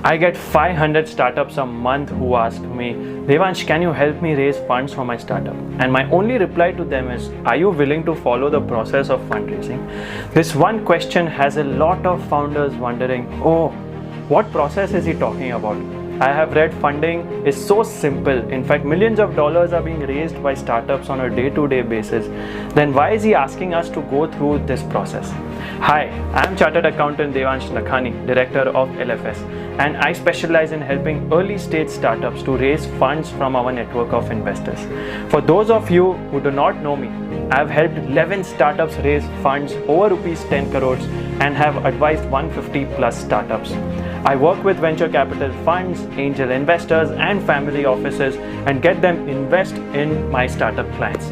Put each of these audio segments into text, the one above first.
I get 500 startups a month who ask me, Devansh, can you help me raise funds for my startup? And my only reply to them is, are you willing to follow the process of fundraising? This one question has a lot of founders wondering, oh, what process is he talking about? I have read funding is so simple. In fact, millions of dollars are being raised by startups on a day-to-day basis. Then why is he asking us to go through this process? Hi, I'm Chartered Accountant Devansh Lakhani, Director of LFS, and I specialize in helping early-stage startups to raise funds from our network of investors. For those of you who do not know me, I've helped 11 startups raise funds over rupees 10 crores and have advised 150 plus startups. I work with venture capital funds, angel investors and family offices and get them invest in my startup clients.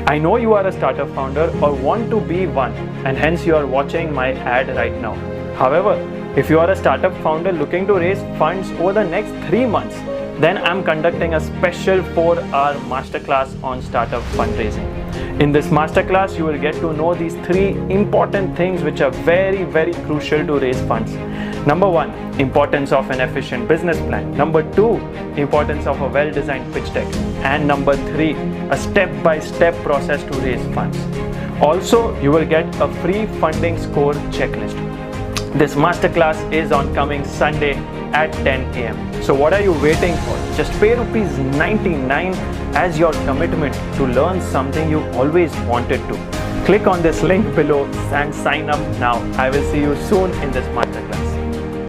I know you are a startup founder or want to be one, and hence you are watching my ad right now. However, if you are a startup founder looking to raise funds over the next 3 months, then I'm conducting a special 4-hour masterclass on startup fundraising. In this masterclass, you will get to know these 3 important things which are very, very crucial to raise funds. Number 1, importance of an efficient business plan. Number 2, importance of a well-designed pitch deck. And number 3, a step-by-step process to raise funds. Also, you will get a free funding score checklist. This masterclass is on coming Sunday at 10 AM. So what are you waiting for? Just pay rupees 99 as your commitment to learn something you always wanted to. Click on this link below and sign up now. I will see you soon in this masterclass.